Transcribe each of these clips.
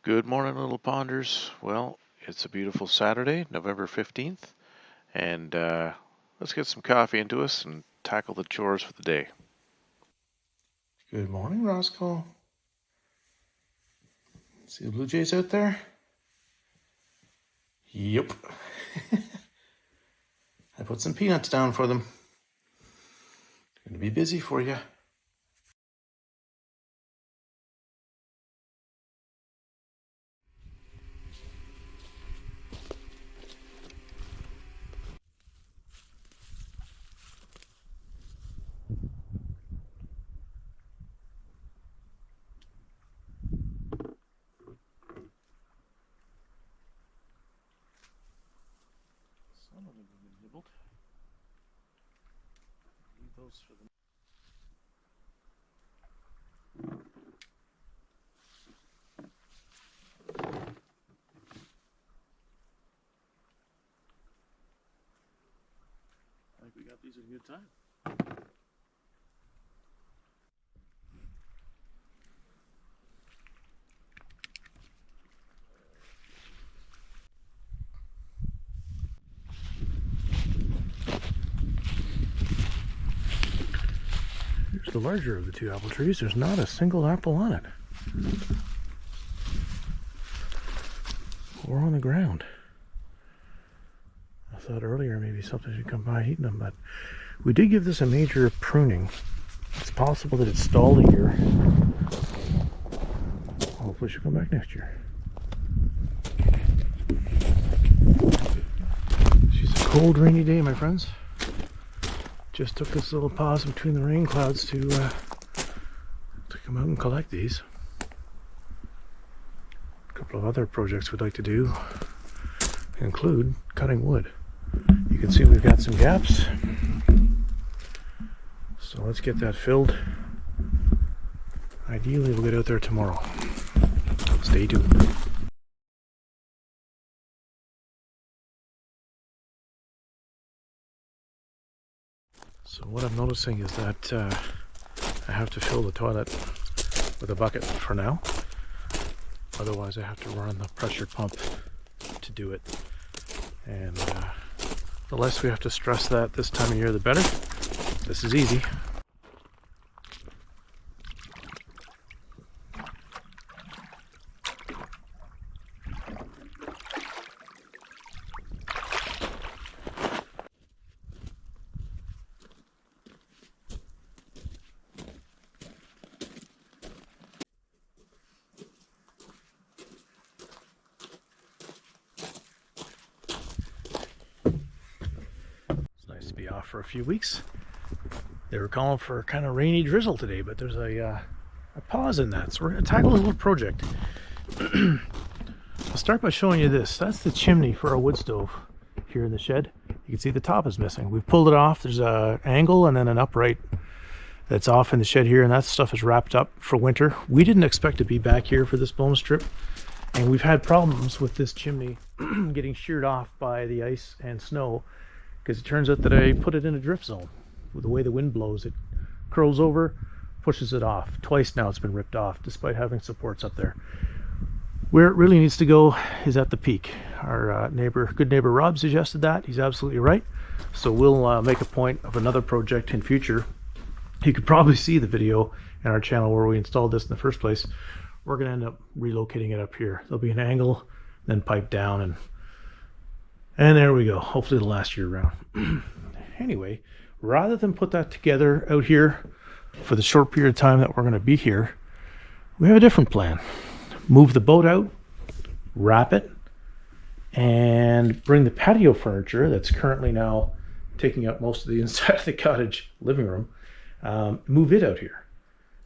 Good morning, little ponders. Well, it's a beautiful Saturday, November 15th, and let's get some coffee into us and tackle the chores for the day. Good morning, Roscoe. See the blue jays out there? Yep. I put some peanuts down for them. Gonna be busy for you. Some of them have been nibbled. Leave those for the... I think we got these at a good time. Here's the larger of the two apple trees. There's not a single apple on it. Or on the ground. I thought earlier maybe something should come by eating them, but we did give this a major pruning. It's possible that it stalled a year. Hopefully she'll come back next year. She's a cold, rainy day, my friends. Just took this little pause between the rain clouds to come out and collect these. A couple of other projects we'd like to do include cutting wood. You can see we've got some gaps, so let's get that filled. Ideally we'll get out there tomorrow. Stay tuned. So what I'm noticing is that I have to fill the toilet with a bucket for now. Otherwise I have to run the pressure pump to do it. And the less we have to stress that this time of year, the better. This is easy. Be off for a few weeks. They were calling for kind of rainy drizzle today, but there's a pause in that, so we're going to tackle a little project. I'll start by showing you this. That's the chimney for our wood stove here in the shed. You can see the top is missing. We've pulled it off. There's an angle and then an upright that's off in the shed here, and that stuff is wrapped up for winter. We didn't expect to be back here for this bonus trip, and we've had problems with this chimney getting sheared off by the ice and snow, because it turns out that I put it in a drift zone. With the way the wind blows, it curls over, pushes it off. Twice now it's been ripped off, despite having supports up there. Where it really needs to go is at the peak. Our good neighbor Rob suggested that. He's absolutely right. So we'll make a point of another project in future. You could probably see the video in our channel where we installed this in the first place. We're going to end up relocating it up here. There'll be an angle, then pipe down, and there we go. Hopefully it'll last year round. Anyway, rather than put that together out here for the short period of time that we're going to be here, we have a different plan. Move the boat out, wrap it, and bring the patio furniture that's currently now taking up most of the inside of the cottage living room, move it out here.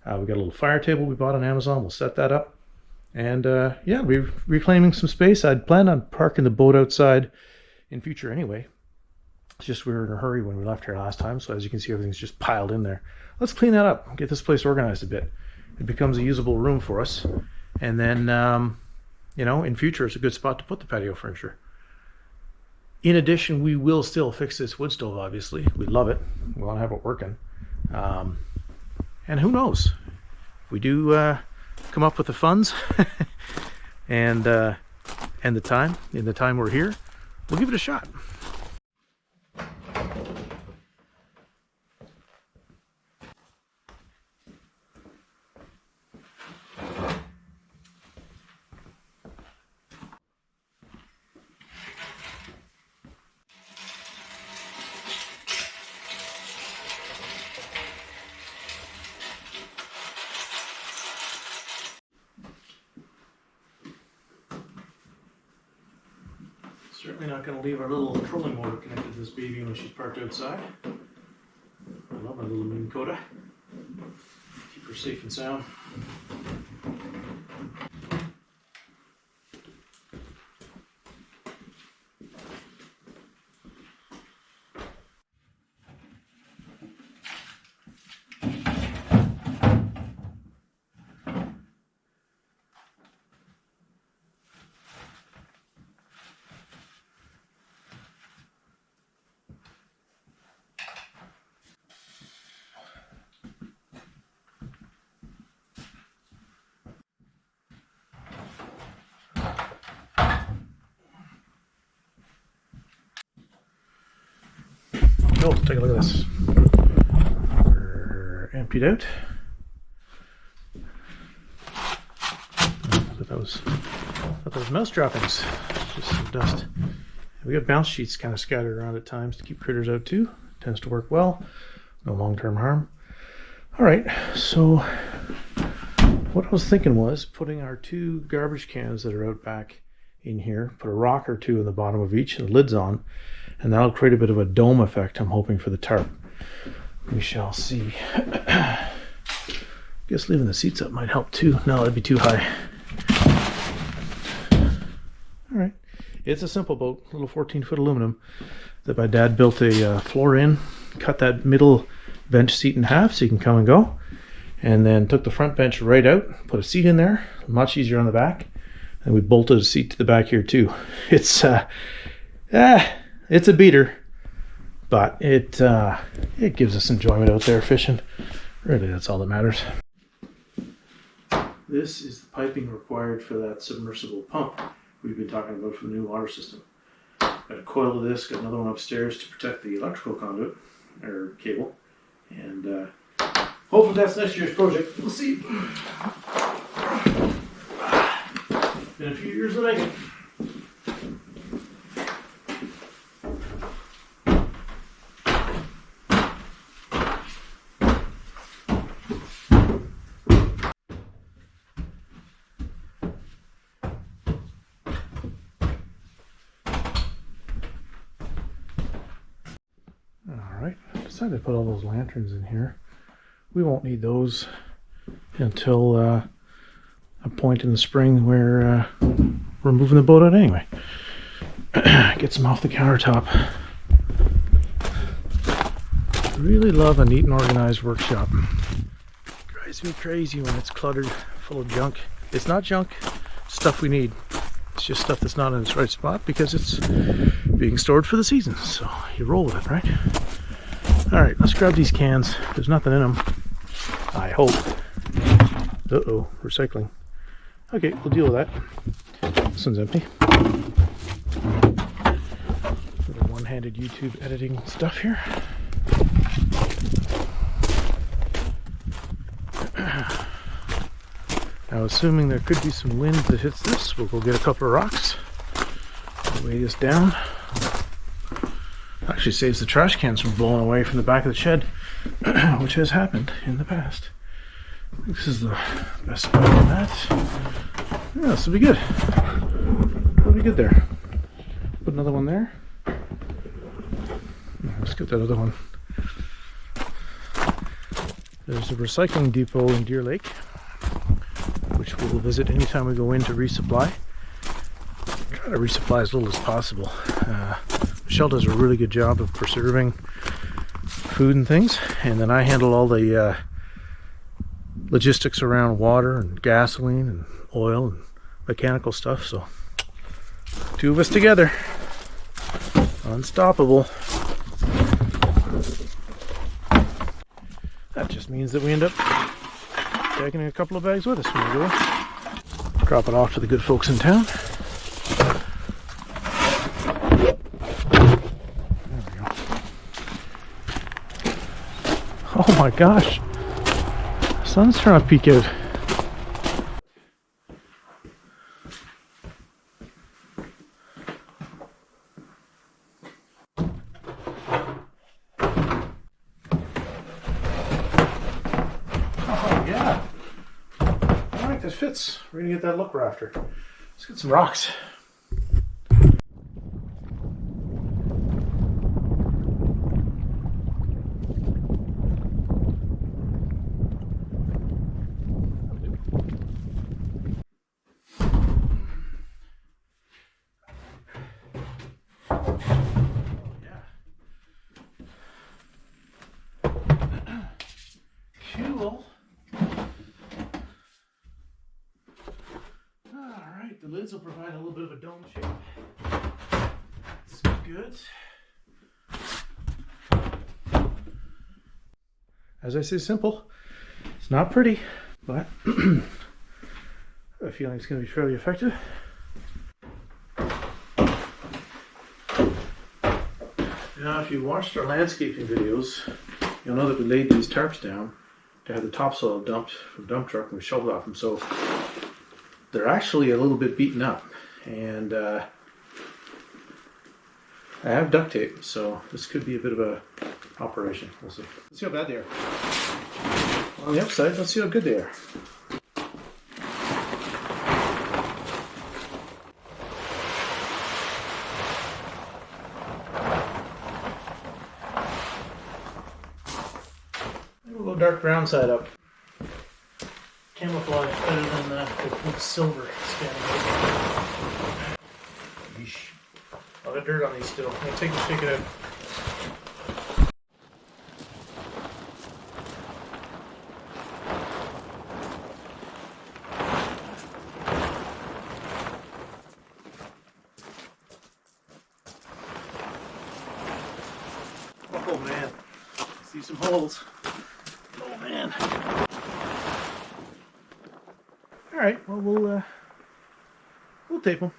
We got a little fire table we bought on Amazon. We'll set that up. And yeah, we're reclaiming some space. I'd planned on parking the boat outside in future anyway. It's just we were in a hurry when we left here last time, so as you can see, everything's just piled in there. Let's clean that up, get this place organized a bit. It becomes a usable room for us, and then you know, in future it's a good spot to put the patio furniture. In addition, we will still fix this wood stove. Obviously, we love it. We want to have it working, and who knows, if we do come up with the funds and the time. In the time we're here, we'll give it a shot. Certainly not going to leave our little trolling motor connected to this baby when she's parked outside. I love my little Minn Kota. Keep her safe and sound. Oh, take a look at this. We're emptied out. Those mouse droppings. Just some dust. We got bounce sheets kind of scattered around at times to keep critters out too. Tends to work well. No long-term harm. All right, so what I was thinking was putting our 2 garbage cans that are out back in here, put a rock or 2 in the bottom of each and the lid's on, and that'll create a bit of a dome effect, I'm hoping, for the tarp. We shall see. I guess leaving the seats up might help too. No, that'd be too high. All right, it's a simple boat, little 14-foot aluminum that my dad built a floor in, cut that middle bench seat in half so you can come and go, and then took the front bench right out, put a seat in there, much easier on the back, and we bolted a seat to the back here too. It's a beater, but it gives us enjoyment out there fishing. Really, that's all that matters. This is the piping required for that submersible pump we've been talking about for the new water system. Got a coil of this, got another one upstairs to protect the electrical conduit, or cable, and hopefully that's next year's project. We'll see. Been a few years in the making. Alright, I decided to put all those lanterns in here. We won't need those until a point in the spring where we're moving the boat out anyway. Get some off the countertop. Really love a neat and organized workshop. Drives me crazy when it's cluttered, full of junk. It's not junk, it's stuff we need. It's just stuff that's not in its right spot because it's being stored for the season. So you roll with it, right? Alright, let's grab these cans. There's nothing in them. I hope. Uh-oh, recycling. Okay, we'll deal with that. This one's empty. Little one-handed YouTube editing stuff here. Now, assuming there could be some wind that hits this, we'll go get a couple of rocks. Weigh this down. Actually saves the trash cans from blowing away from the back of the shed, which has happened in the past. I think this is the best spot on that. Yeah, this will be good. It'll be good there. Put another one there. Let's get that other one. There's a recycling depot in Deer Lake, which we'll visit anytime we go in to resupply. Try to resupply as little as possible. Michelle does a really good job of preserving food and things, and then I handle all the logistics around water and gasoline and oil and mechanical stuff. So 2 of us together, unstoppable. That just means that we end up taking a couple of bags with us when we go. Drop it off to the good folks in town. There we go. Oh my gosh. The sun's trying to peek out. Oh yeah. Alright, this fits. We're gonna get that look rafter. Let's get some rocks. Cool. Alright, the lids will provide a little bit of a dome shape. That's good. As I say, simple. It's not pretty, but I feel like it's going to be fairly effective. Now, if you watched our landscaping videos, you'll know that we laid these tarps down to have the topsoil dumped from dump truck, and we shoveled off them. So they're actually a little bit beaten up, and I have duct tape, so this could be a bit of a operation. We'll see. Let's see how bad they are. On the upside, let's see how good they are. We'll go dark brown side up. Camouflage better than the pink silver standing out. Yeesh. A lot of dirt on these still. I'm going to take it out. Oh man, I see some holes. Oh man. All right, well we'll tape them.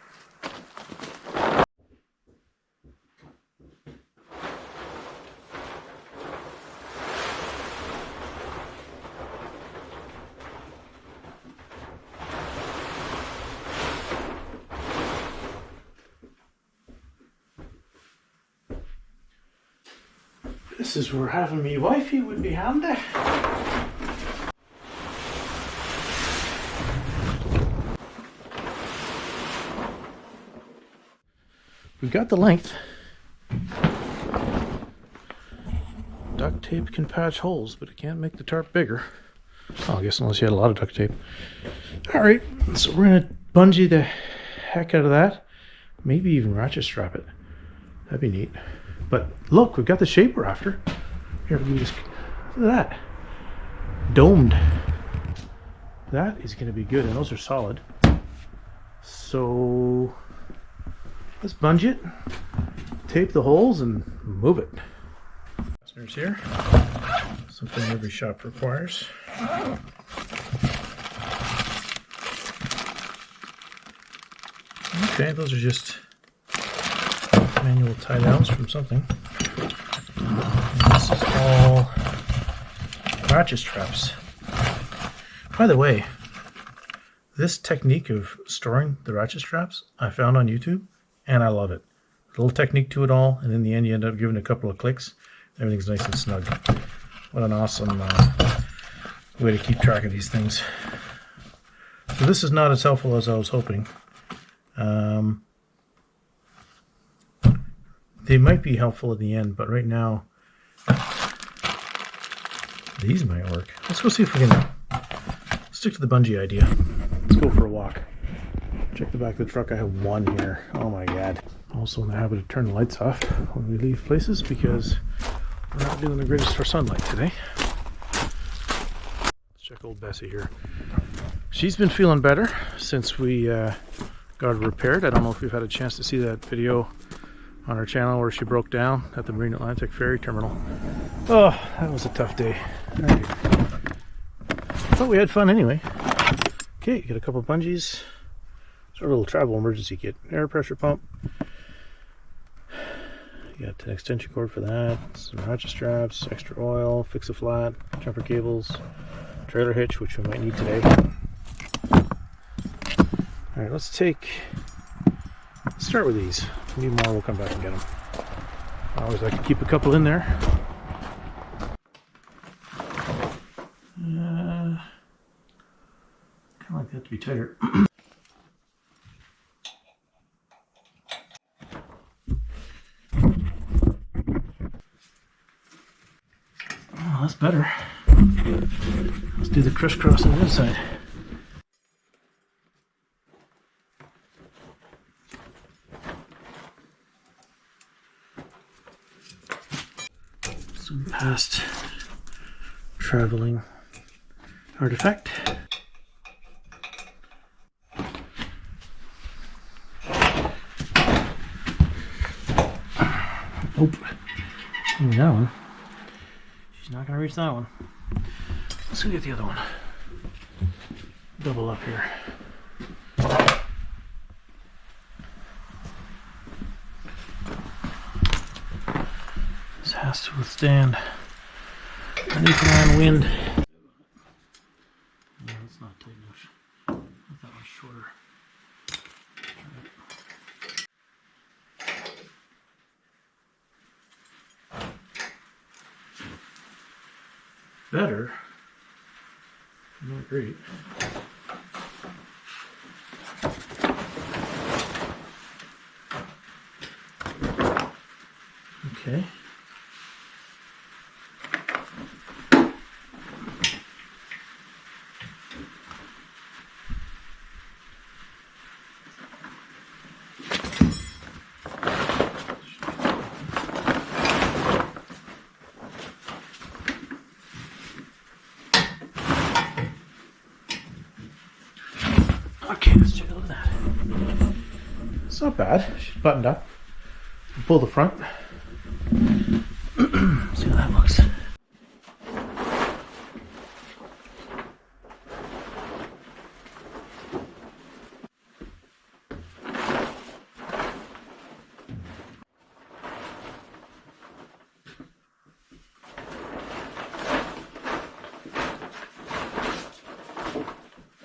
This is where having me wifey would be handy. We've got the length. Duct tape can patch holes, but it can't make the tarp bigger. Oh, I guess unless you had a lot of duct tape. Alright, so we're going to bungee the heck out of that. Maybe even ratchet strap it. That'd be neat. But look, we've got the shape rafter. Here, let me just look at that. Domed. That is going to be good, and those are solid. So let's bungee it, tape the holes, and move it. Fasteners here. Something every shop requires. Okay, those are just manual tie downs from something. And this is all ratchet straps. By the way, this technique of storing the ratchet straps I found on YouTube, and I love it. A little technique to it all, and in the end you end up giving a couple of clicks. Everything's nice and snug. What an awesome way to keep track of these things. So this is not as helpful as I was hoping. They might be helpful at the end, but right now these might work. Let's go see if we can stick to the bungee idea. Let's go for a walk. Check the back of the truck. I have one here. Oh my god. Also in the habit of turning the lights off when we leave places because we're not doing the greatest for sunlight today. Let's check old Bessie here. She's been feeling better since we got it repaired. I don't know if you've had a chance to see that video on our channel where she broke down at the Marine Atlantic ferry terminal. Oh, that was a tough day. But we had fun anyway. Okay, get a couple bungees Sort of a little travel emergency kit. Air pressure pump. You got an extension cord for that, some ratchet straps, extra oil, fix-a-flat, jumper cables, trailer hitch, which we might need today. Alright, let's start with these. If we need more, we'll come back and get them. I always like to keep a couple in there. Kind of like that to be tighter. Oh, that's better. Let's do the crisscross on the other side. Some past traveling artifact. Nope. That one. She's not going to reach that one. Let's go get the other one. Double up here. This has to withstand a Newfoundland wind. No, that's not tight enough. I thought that was shorter. Better. Not great. Okay. Okay, let's check out that. It's not bad. She's buttoned up. Pull the front. See how that looks.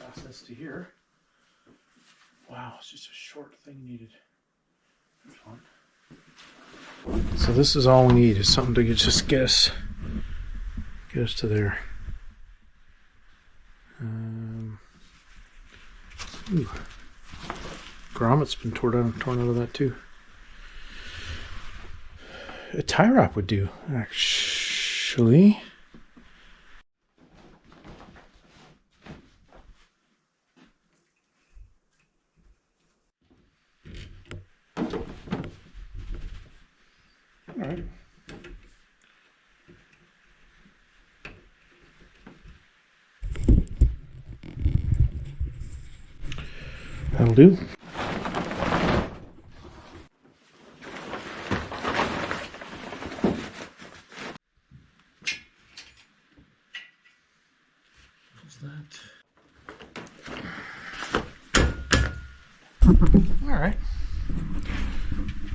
Access to here. Wow, it's just a short thing needed. There's one. So this is all we need, is something to just get us to there. Ooh. Grommet's been torn out of that too. A tie wrap would do, actually. All right. That'll do. What's that? All right.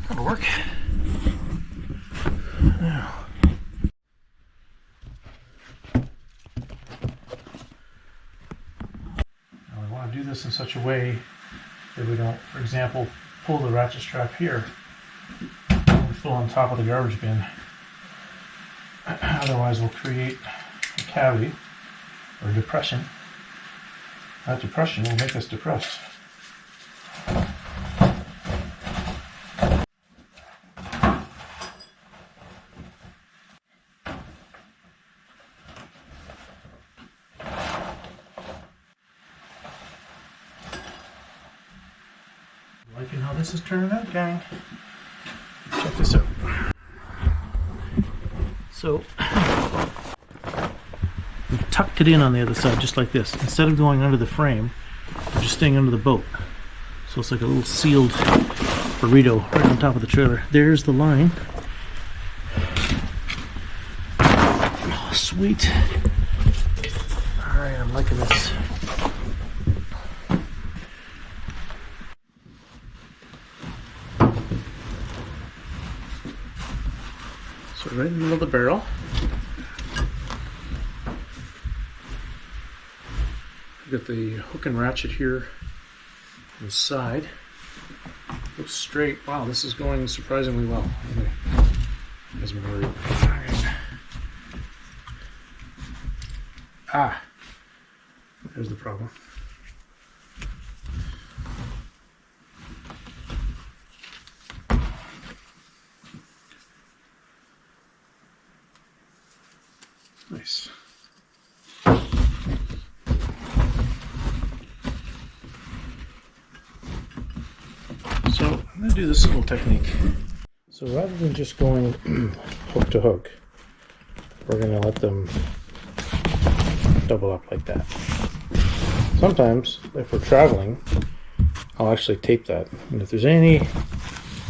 That'll work. Now. We want to do this in such a way that we don't, for example, pull the ratchet strap here and fill on top of the garbage bin. Otherwise we'll create a cavity or a depression. That depression will make us depressed. Liking how this is turning out, gang. Check this out. So we've tucked it in on the other side just like this. Instead of going under the frame, we're just staying under the boat. So it's like a little sealed burrito right on top of the trailer. There's the line. Oh, sweet. Alright, I'm liking this. right in the middle of the barrel. We've got the hook and ratchet here on the side. Looks straight. Wow, this is going surprisingly well. Okay. Has me worried. Ah, there's the problem. Nice. So I'm going to do this little technique. So rather than just going hook to hook, we're going to let them double up like that. Sometimes, if we're traveling, I'll actually tape that. And if there's any,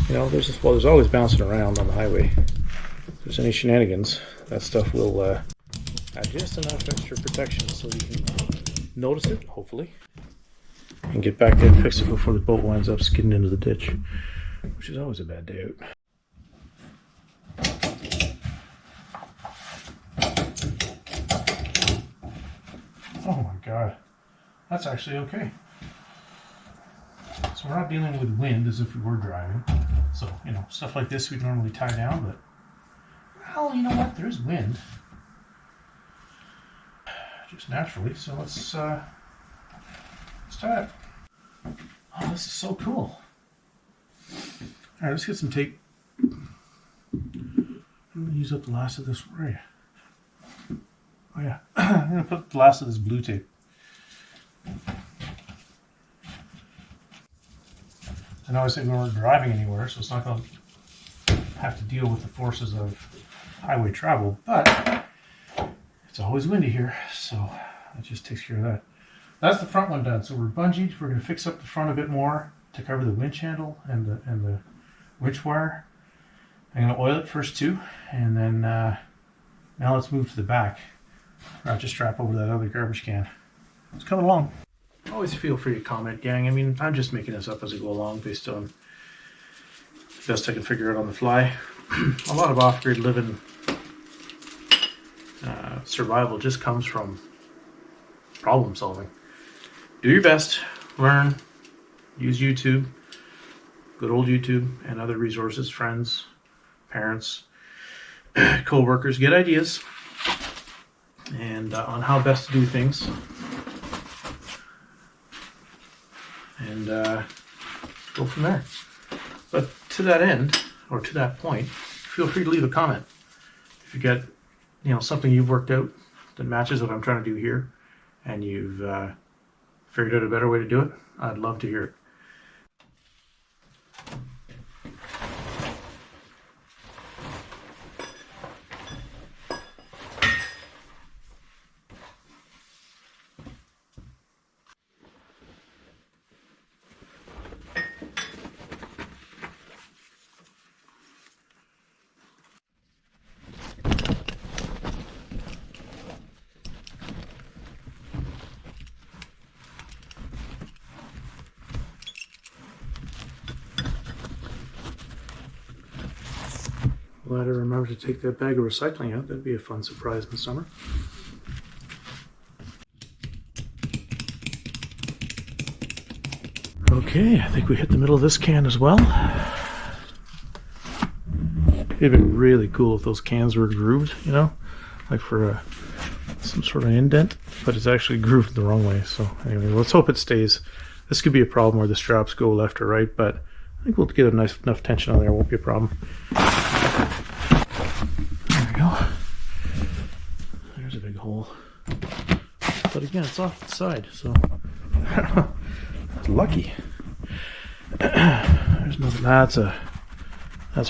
there's always bouncing around on the highway. If there's any shenanigans, that stuff will add just enough extra protection so you can notice it, hopefully, and get back there and fix it before the boat winds up skidding into the ditch, which is always a bad day out. Oh my god, that's actually okay. So we're not dealing with wind as if we were driving. So, stuff like this we'd normally tie down, but, well, you know what, there's wind. Just naturally, so let's try it. Oh, this is so cool. Alright, let's get some tape. I'm going to use up the last of this. Where are you? Oh yeah, I'm going to put the last of this blue tape. And obviously we weren't driving anywhere, so it's not going to have to deal with the forces of highway travel, but it's always windy here, so that just takes care of that. That's the front one done. So we're bungeed. We're going to fix up the front a bit more to cover the winch handle and the winch wire. I'm going to oil it first too, and then now let's move to the back. Ratchet strap over that other garbage can. It's coming along. Always feel free to comment, gang. I mean, I'm just making this up as I go along based on the best I can figure out on the fly. A lot of off-grid living survival just comes from problem solving. Do your best, learn, use YouTube, good old YouTube, and other resources, friends, parents, co-workers, get ideas and on how best to do things, and go from there. But to that end, or to that point, feel free to leave a comment. If you get something you've worked out that matches what I'm trying to do here, and you've figured out a better way to do it, I'd love to hear it. Glad I remembered to take that bag of recycling out. That'd be a fun surprise in the summer. Okay, I think we hit the middle of this can as well. It'd been really cool if those cans were grooved, like for some sort of indent, but it's actually grooved the wrong way. So anyway, let's hope it stays. This could be a problem where the straps go left or right, but I think we'll get enough tension on there. It won't be a problem. There we go. There's a big hole. But again, it's off the side, so it's lucky. There's nothing. That's a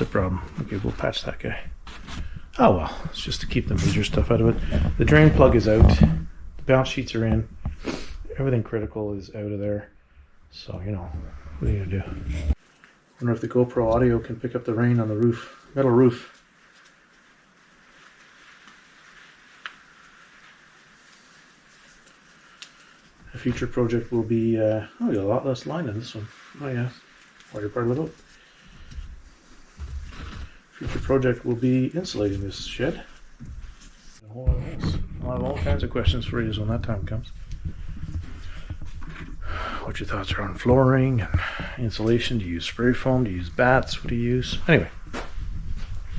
problem. Okay, we'll patch that guy. Oh well, it's just to keep the major stuff out of it. The drain plug is out. The bounce sheets are in. Everything critical is out of there. So, what are you gonna do? I wonder if the GoPro audio can pick up the rain on the roof, metal roof. A future project will be, a lot less line in this one. Oh yeah, while you're part of the boat. Future project will be insulating this shed. A whole lot of things. I'll have all kinds of questions for you when that time comes. What your thoughts are on flooring and insulation? Do you use spray foam? Do you use bats? What do you use? Anyway,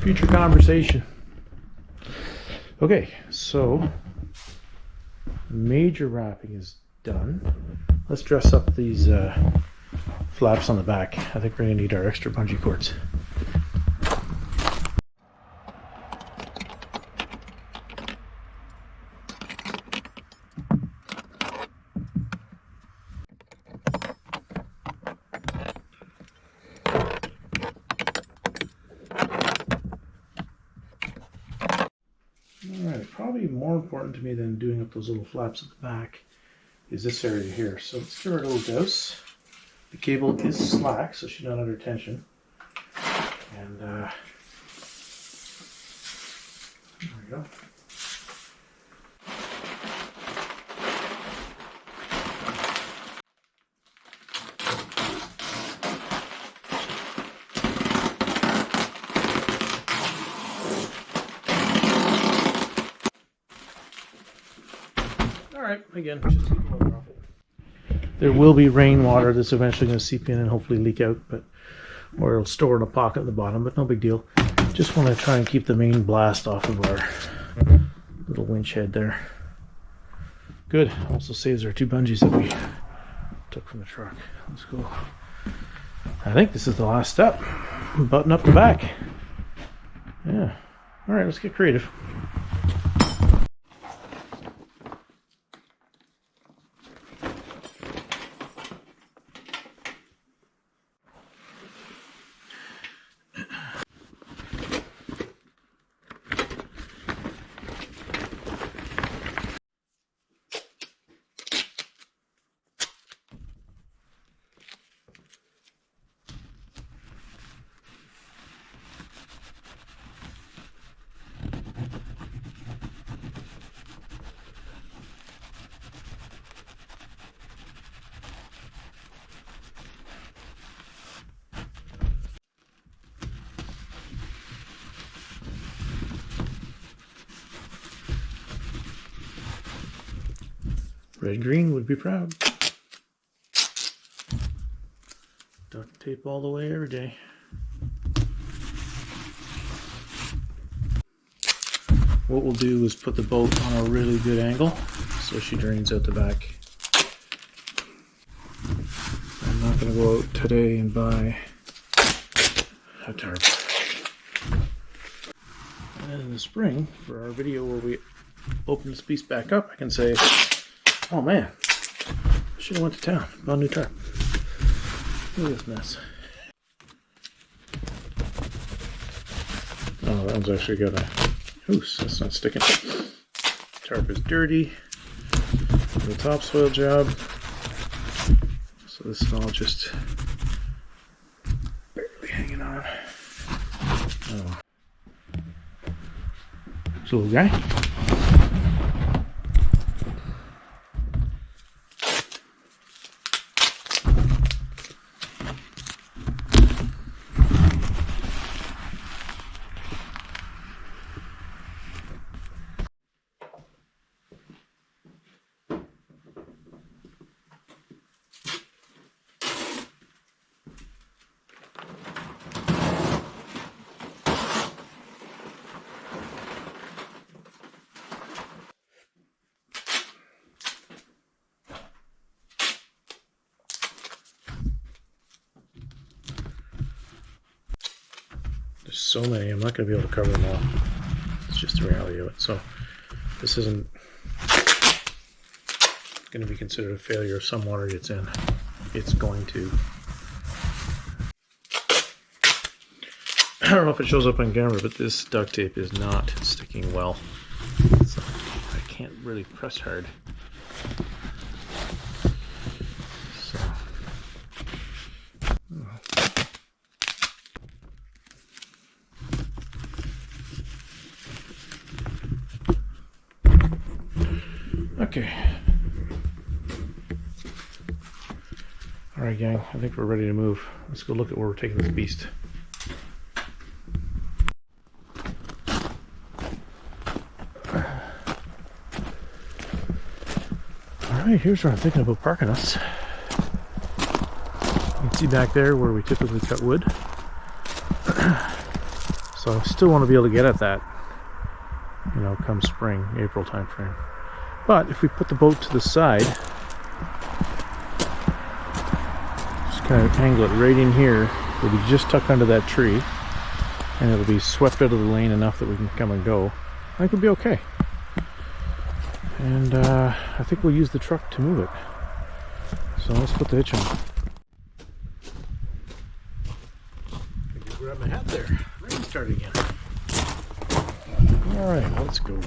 future conversation. Okay, so major wrapping is done. Let's dress up these flaps on the back. I think we're going to need our extra bungee cords. Alright, probably more important to me than doing up those little flaps at the back is this area here. So let's give her a little dose. The cable is slack, so she's not under tension. And there we go. Alright, again, just keep the water off it. There will be rainwater that's eventually going to seep in and hopefully leak out, but or it'll store in a pocket at the bottom, but no big deal. Just want to try and keep the main blast off of our little winch head there. Good. Also saves our 2 bungees that we took from the truck. Let's go. I think this is the last step. Button up the back. Yeah. Alright, let's get creative. Red Green would be proud. Duct tape all the way every day. What we'll do is put the boat on a really good angle so she drains out the back. I'm not going to go out today and buy a tarp. And in the spring, for our video where we open this piece back up, I can say, oh man, I should have went to town, bought a new tarp. Look at this mess. Oh, that one's actually got a oops, that's not sticking. Tarp is dirty. The topsoil job. So this is all just barely hanging on. Oh. This little guy. There's so many, I'm not going to be able to cover them all. It's just the reality of it. So this isn't going to be considered a failure if some water gets in. It's going to. I don't know if it shows up on camera, but this duct tape is not sticking well. So I can't really press hard. So. Okay. Alright gang, I think we're ready to move. Let's go look at where we're taking this beast. Alright, here's where I'm thinking about parking us. You can see back there where we typically cut wood. So I still want to be able to get at that, you know, come spring, April time frame. But if we put the boat to the side, just kind of angle it right in here, it'll be just tucked under that tree, and it'll be swept out of the lane enough that we can come and go. I think it'll be okay. And I think we'll use the truck to move it. So let's put the hitch on. Maybe grab my hat there. Rain started again. Alright, let's go.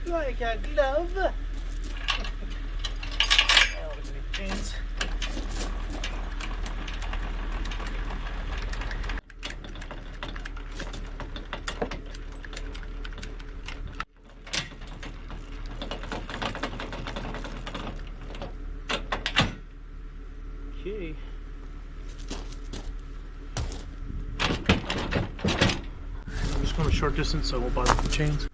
Like a glove. Oh, look at these chains. Okay. I'm just going a short distance so I won't bother with the chains.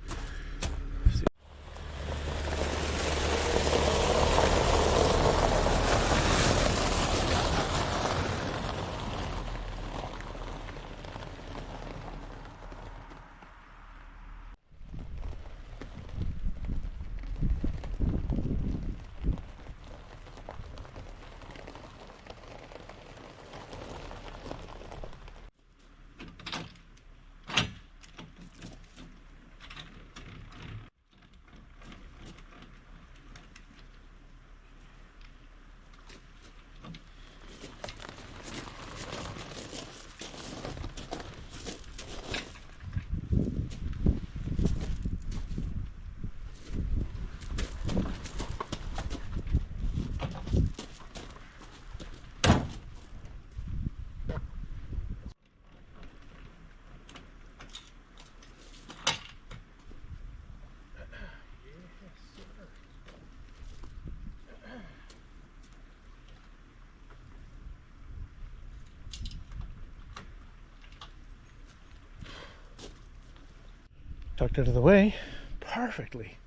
Tucked out of the way perfectly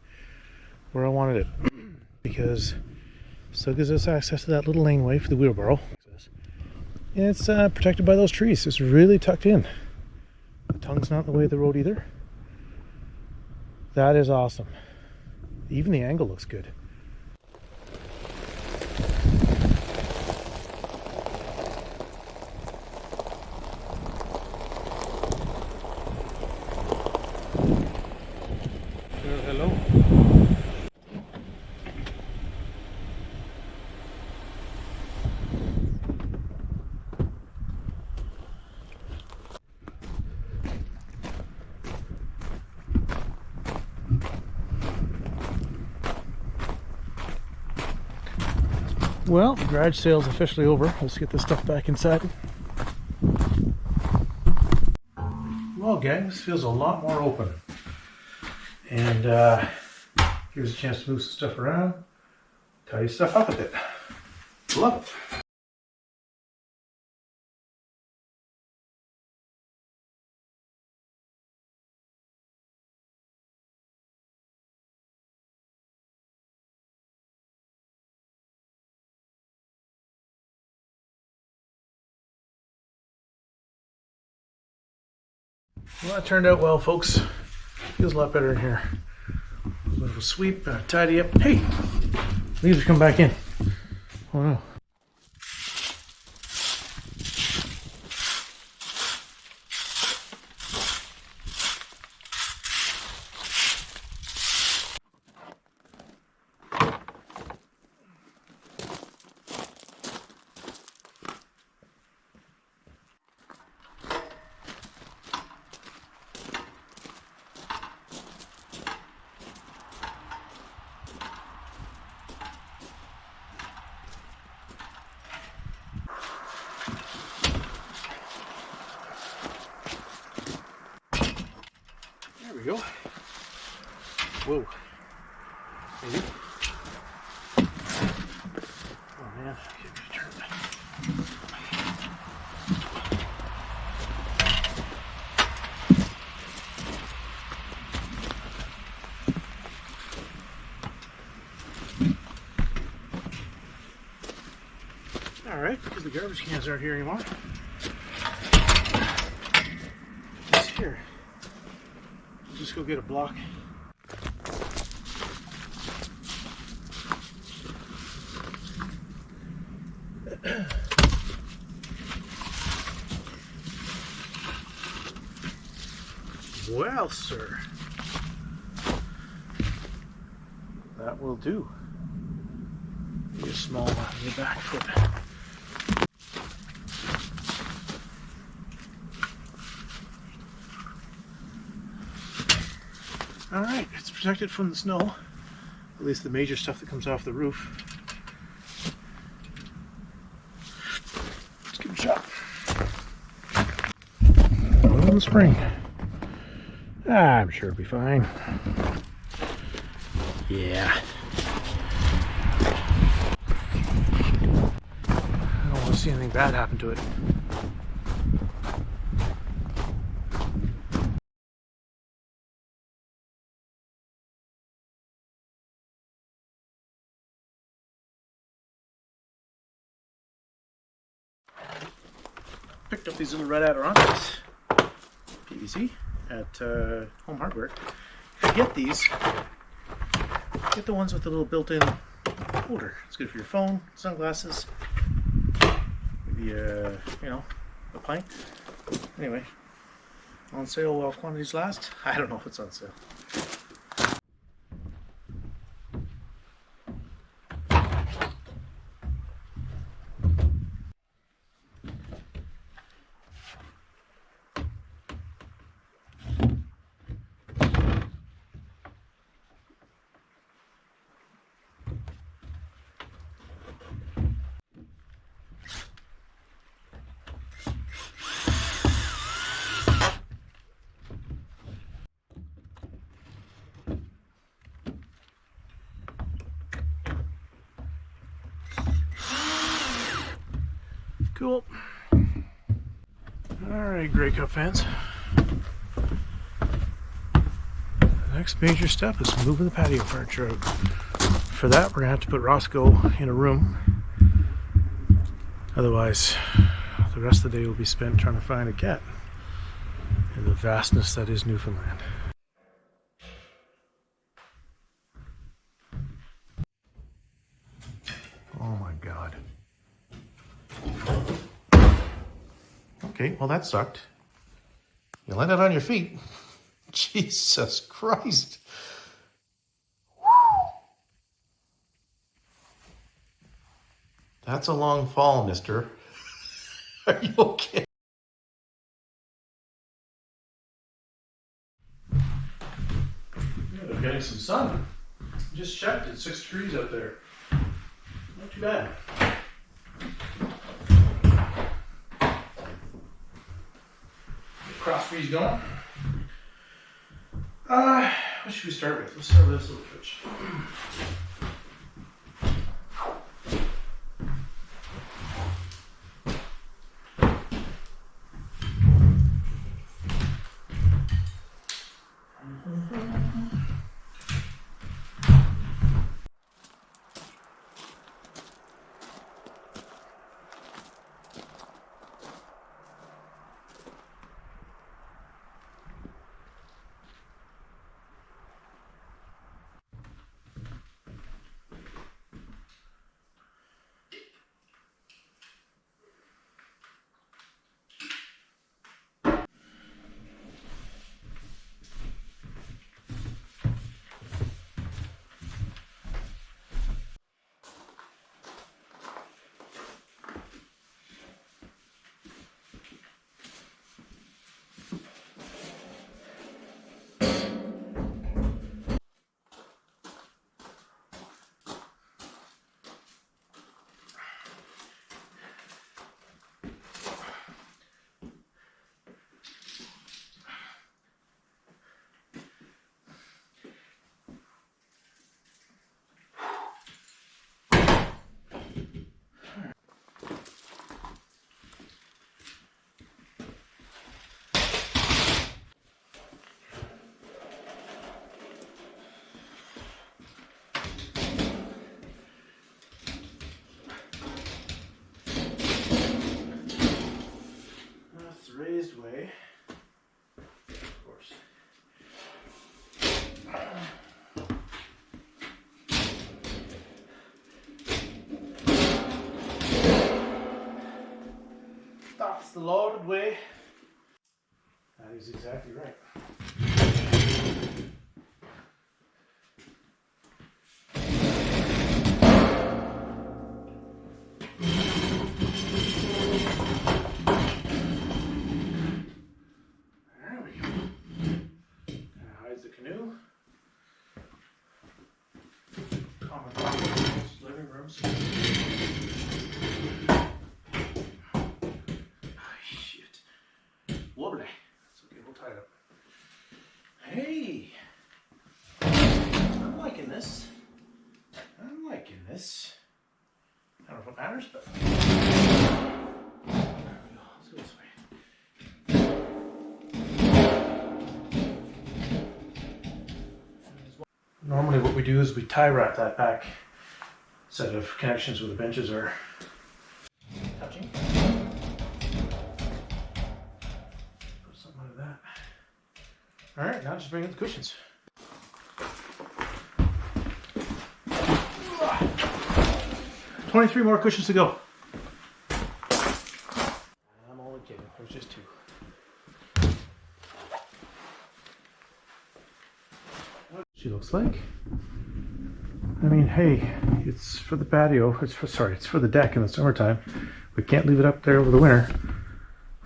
where I wanted it, because it still gives us access to that little laneway for the wheelbarrow. And it's protected by those trees. It's really tucked in. The tongue's not in the way of the road either. That is awesome. Even the angle looks good. Well, the garage sale's officially over. Let's get this stuff back inside. Well, gang, this feels a lot more open. And here's a chance to move some stuff around, tidy stuff up a bit. Love it. Well, that turned out well, folks. Feels a lot better in here. A little sweep, tidy up. Hey, leaves are coming back in. Oh no. There we go. Whoa. Maybe. Oh man, turn that. Alright, because the garbage cans aren't here anymore. It's here. Just go get a block. Well, sir, that will do. Maybe a small one on your back foot. All right, it's protected from the snow, at least the major stuff that comes off the roof. Let's give it a shot. In the spring. I'm sure it'll be fine. Yeah. I don't want to see anything bad happen to it. Picked up these little red Adirondacks, PVC, at Home Hardware. If you get these, get the ones with the little built-in holder. It's good for your phone, sunglasses, maybe a pint. Anyway, on sale while quantities last. I don't know if it's on sale. Cool. Alright, Grey Cup fans. The next major step is moving the patio furniture out. For that, we're going to have to put Roscoe in a room. Otherwise, the rest of the day will be spent trying to find a cat in the vastness that is Newfoundland. Oh my God. Okay, well that sucked. You landed on your feet. Jesus Christ. That's a long fall, mister. Are you okay? Yeah, they're getting some sun. Just checked it, 6 degrees out there. Not too bad. Cross breeze going. What should we start with? Let's start with this little twitch. That's the raised way. Of course. That's the loaded way. That is exactly right. There we go. That hides the canoe. Common living rooms. Shit. Lovely. It's okay, we'll tie it up. Hey! I'm liking this. I'm liking this. I don't know if it matters, but. Let's go this way. Normally what we do is we tie wrap that back set of connections where the benches are touching. Put something out of that. Alright, now just bring in the cushions. 23 more cushions to go. I'm only kidding, there's just 2. She looks like. I mean, hey, it's for the patio. It's for the deck in the summertime. We can't leave it up there over the winter.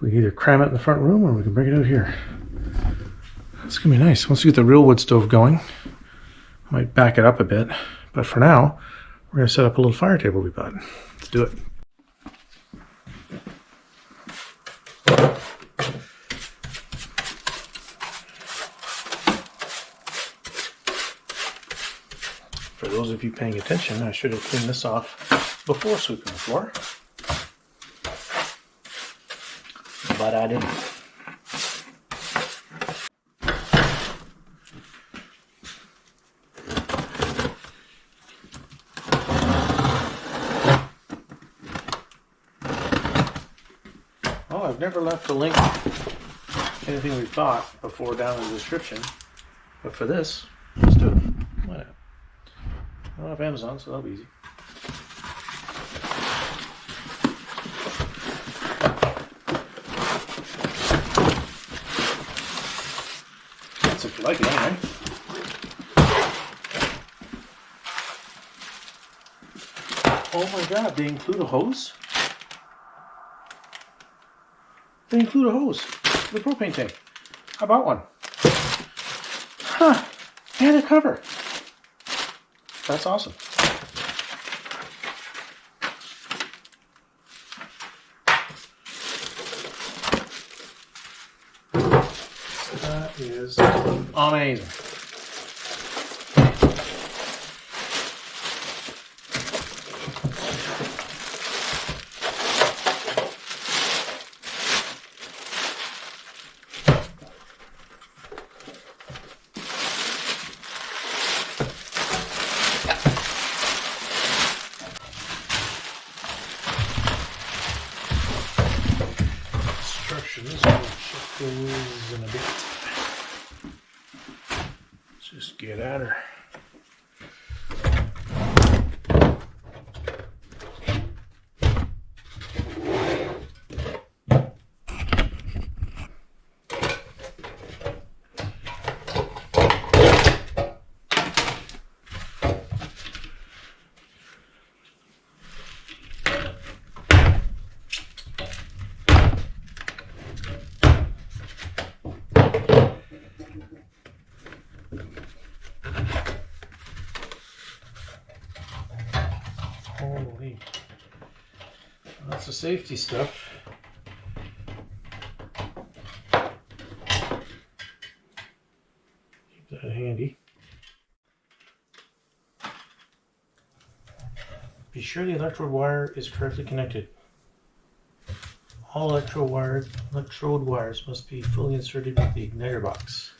We can either cram it in the front room or we can bring it out here. It's gonna be nice. Once we get the real wood stove going, I might back it up a bit. But for now, we're gonna set up a little fire table we bought. Let's do it. For those of you paying attention, I should have cleaned this off before sweeping the floor. But I didn't. Oh, I've never left a link to anything we've bought before down in the description. But for this, let's do it. Why not? I don't have Amazon, so that'll be easy. That's if you like it anyway. Oh my god, they include a hose? They include a hose for the propane tank. I bought one. Huh. And a cover. That's awesome. That is amazing. Instructions, we'll check those in a bit. Let's just get at her. Holy. Lots of safety stuff. Keep that handy. Be sure the electrode wire is correctly connected. All electrode wires must be fully inserted with the igniter box.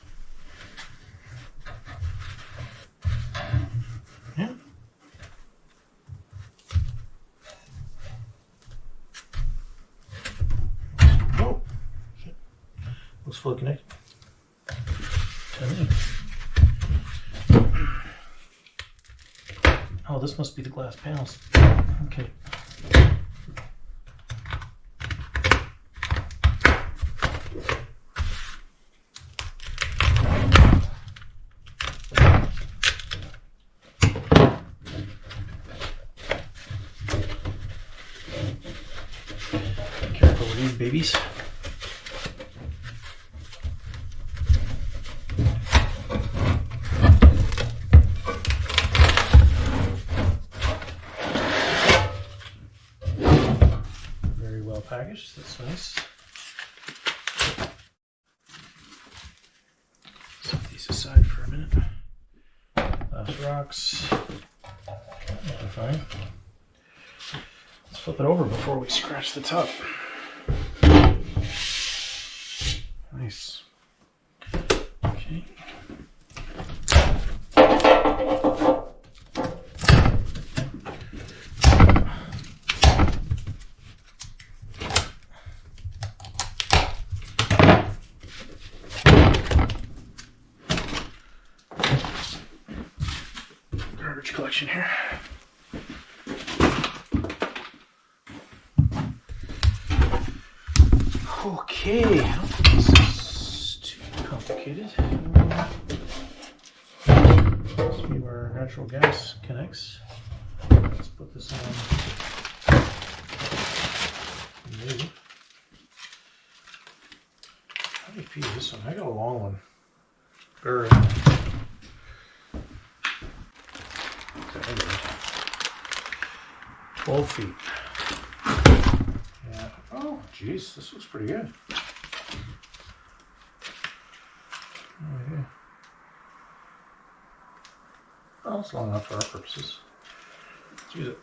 Yeah. Oh, shit. Looks fully connected. Oh, this must be the glass panels. Okay. Careful with these babies. Very well packaged, that's nice. Set these aside for a minute. Last rocks. That'll be fine. Let's flip it over before we scratch the top. Nice. Okay. Garbage collection here. Okay, I don't think this is too complicated. This will be where our natural gas connects. Let's put this on. Maybe. How many feet is this one? I got a long one. Very. Okay, 12 feet. Yeah. Oh, geez, this looks pretty good. Oh, yeah. Well, it's long enough for our purposes. Let's use it.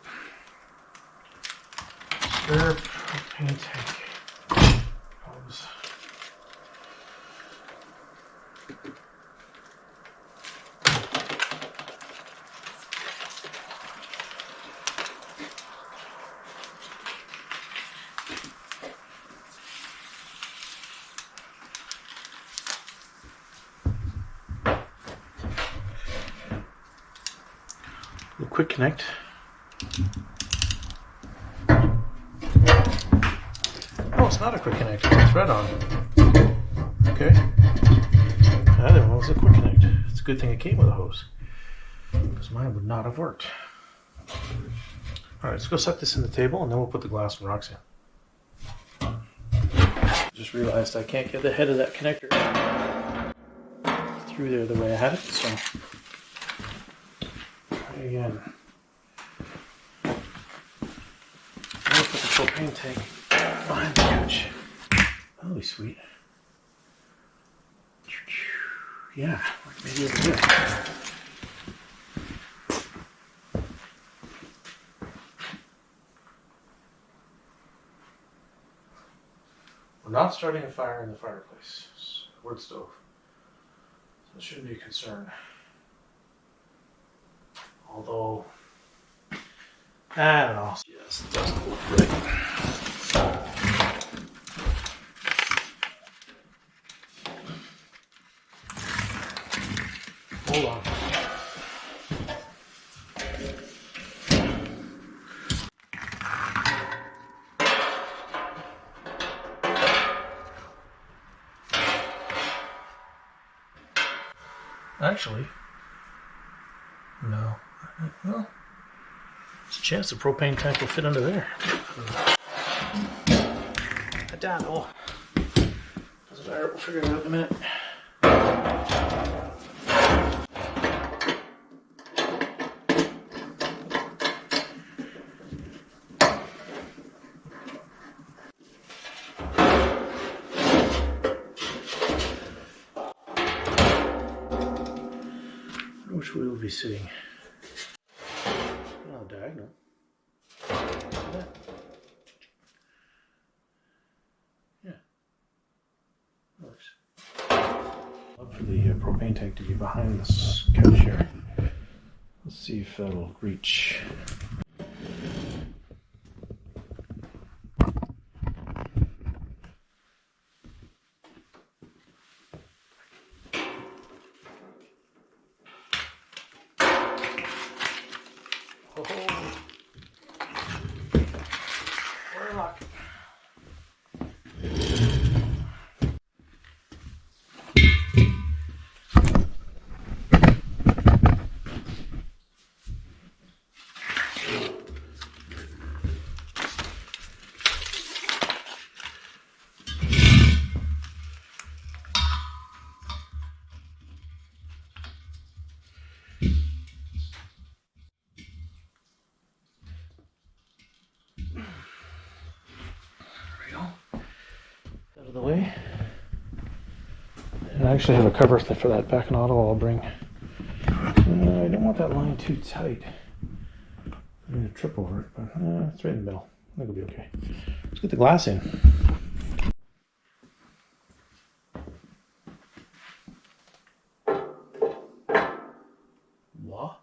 Spare propane tank. Hose. A quick connect. Oh, it's not a quick connect. It's red on. Okay. The other one was a quick connect. It's a good thing it came with a hose, because mine would not have worked. Alright, let's go set this in the table and then we'll put the glass and rocks in. Just realized I can't get the head of that connector through there the way I had it, so try again. I'm gonna put the propane tank behind the couch. That'll be sweet. Yeah, like maybe over here. We're not starting a fire in the fireplace. It's a wood stove. So it shouldn't be a concern. Although, I don't know. Just doesn't look right. Hold on. Actually, no. Well, there's a chance the propane tank will fit under there. I don't know. Doesn't matter. We'll figure it out in a minute. Which way will be sitting? Oh, diagonal. Yeah, works. Love for the propane tank to be behind this couch here. Let's see if that'll reach. Out of the way. And I actually have a cover for that back in auto I'll bring. I don't want that line too tight. I'm going to trip over it, but it's right in the middle. I think it'll be okay. Let's get the glass in. What?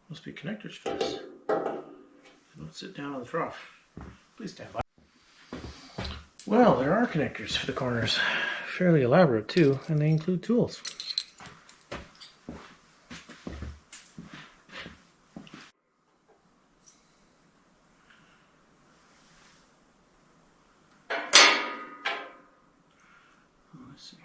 Must be connectors for this. Don't sit down on the trough. Please stand by. Well, there are connectors for the corners. Fairly elaborate too, and they include tools. Let's see.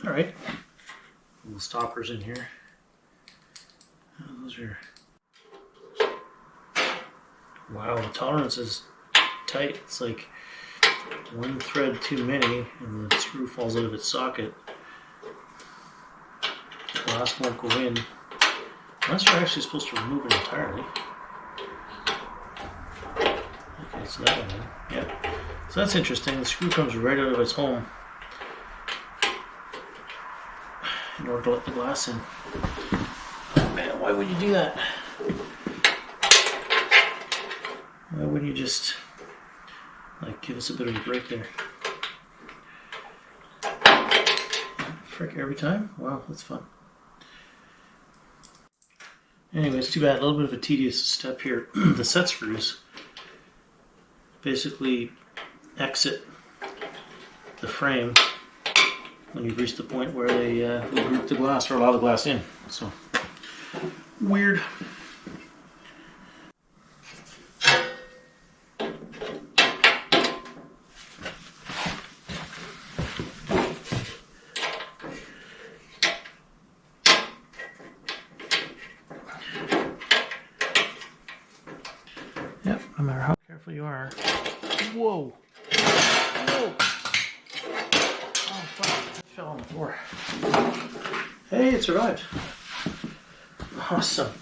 All right, little stoppers in here. Those are, wow, the tolerance is tight. It's like one thread too many and the screw falls out of its socket. The glass won't go in unless you're actually supposed to remove it entirely. Okay, so that one, yeah. So that's interesting. The screw comes right out of its home in order to let the glass in. Oh man, why would you do that? Why wouldn't you just like give us a bit of a break there? Frick, every time? Wow, that's fun. Anyway, it's too bad. A little bit of a tedious step here. The set screws basically exit the frame when you've reached the point where they group the glass or allow the glass in. So, weird. Yep, no matter how careful you are. Whoa! Whoa! Oh, fuck. That fell on the floor. Hey, it survived. Awesome.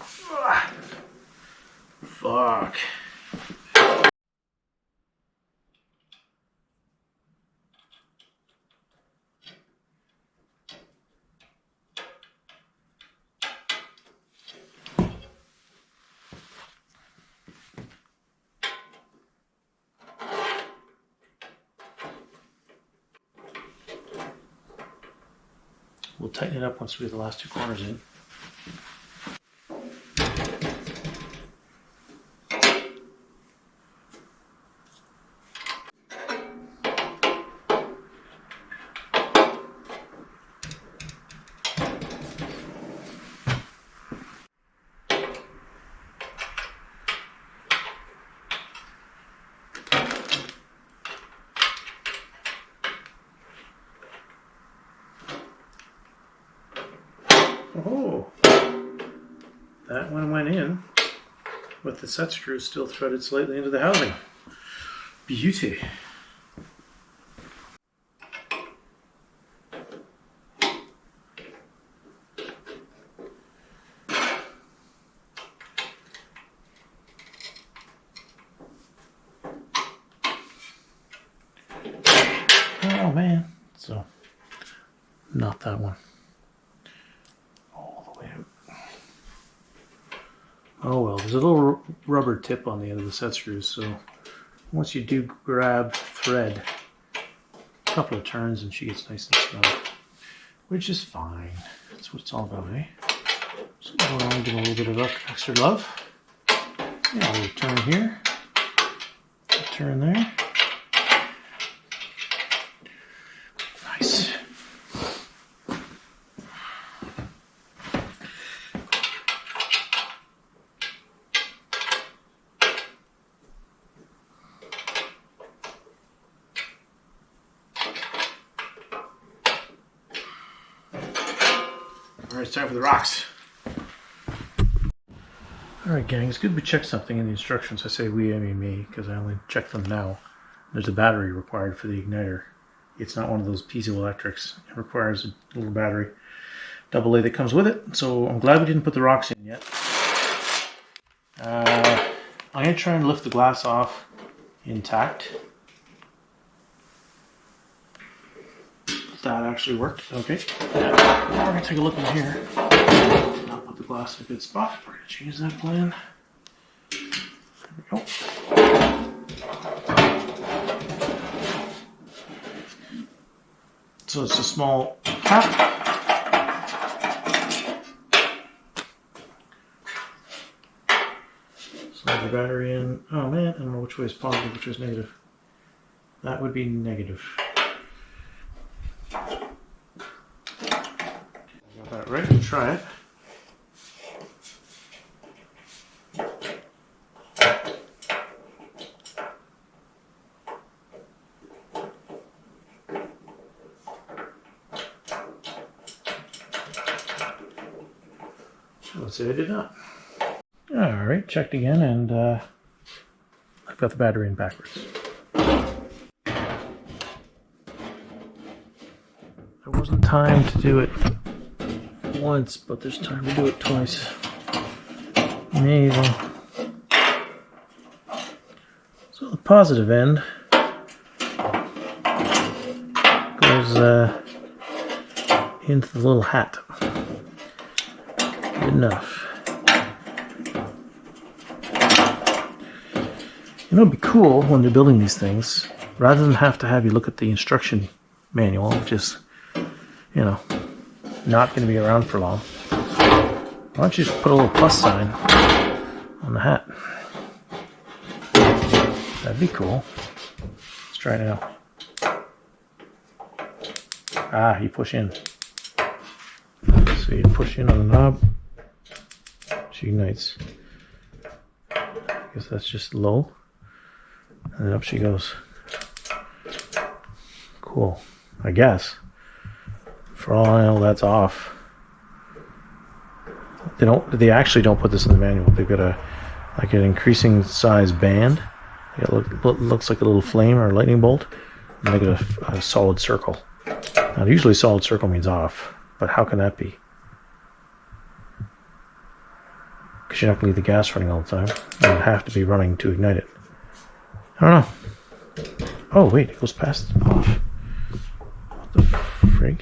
Fuck. We'll tighten it up once we get the last two corners in. Oh, that one went in with the set screws still threaded slightly into the housing. Beauty. Oh man, so not that one. All the way out. Oh well, there's a little rubber tip on the end of the set screws, so once you do grab thread, a couple of turns and she gets nice and snug, which is fine. That's what it's all about, eh? So go around, give a little bit of extra love. Yeah, a little turn here, a turn there. Nice. Alright, it's time for the rocks. Alright gang, it's good we checked something in the instructions. I say we, I mean me, because I only checked them now. There's a battery required for the igniter. It's not one of those piezoelectrics. It requires a little battery, AA that comes with it. So I'm glad we didn't put the rocks in yet. I'm going to try and lift the glass off intact. That actually worked. Okay. Now we're going to take a look in here. Now put the glass in a good spot. We're going to change that plan. There we go. So it's a small cap. Slide the battery in. Oh man, I don't know which way is positive, which way is negative. That would be negative. Got that right, we'll try it. Let's say I did not. Alright, checked again, and I've got the battery in backwards. There wasn't time to do it once, but there's time to do it twice. Amazing. So the positive end goes into the little hat. Good enough. You know, it'd be cool when they're building these things, rather than have to have you look at the instruction manual, which is, you know, not going to be around for long. Why don't you just put a little plus sign on the hat? That'd be cool. Let's try it now. Ah, you push in. So you push in on the knob. She ignites. I guess that's just low. And then up she goes. Cool. I guess. For all I know, that's off. They actually don't put this in the manual. They've got a like an increasing size band. It looks like a little flame or a lightning bolt. Make it a solid circle. Now, usually solid circle means off, but how can that be? Because you're not going to leave the gas running all the time. You have to be running to ignite it. I don't know. Oh, wait, it goes past off. What the frig?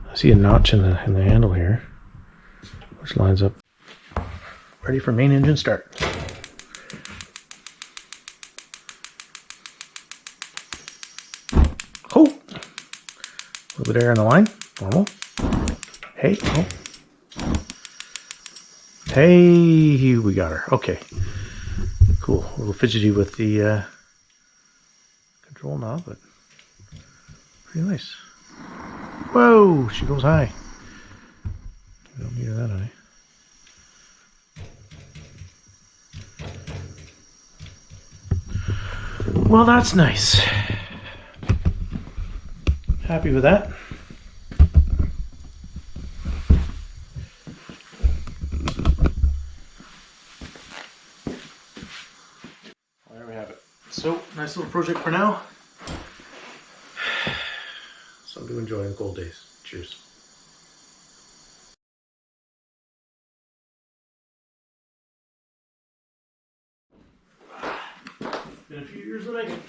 I see a notch in the handle here, which lines up. Ready for main engine start. Oh! A little bit of air in the line. Normal. Hey, oh. Hey, we got her. Okay. Cool. A little fidgety with the control knob, but pretty nice. Whoa! She goes high. We don't need her that high. Well, that's nice. Happy with that. Well, there we have it. So, nice little project for now. Something to enjoy in the cold days. Cheers. Been a few years in the making.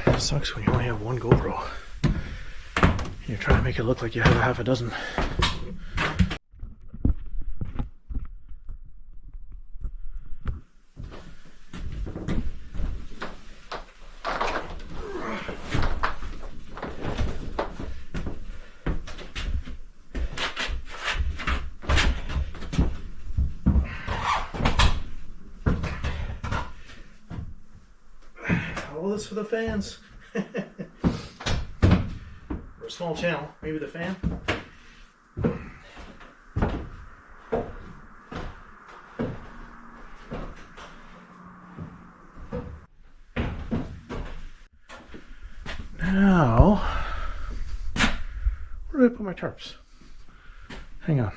It sucks when you only have one GoPro. You're trying to make it look like you have a half a dozen. All this for the fans. For a small channel, maybe the fan. Now, where do I put my tarps? Hang on.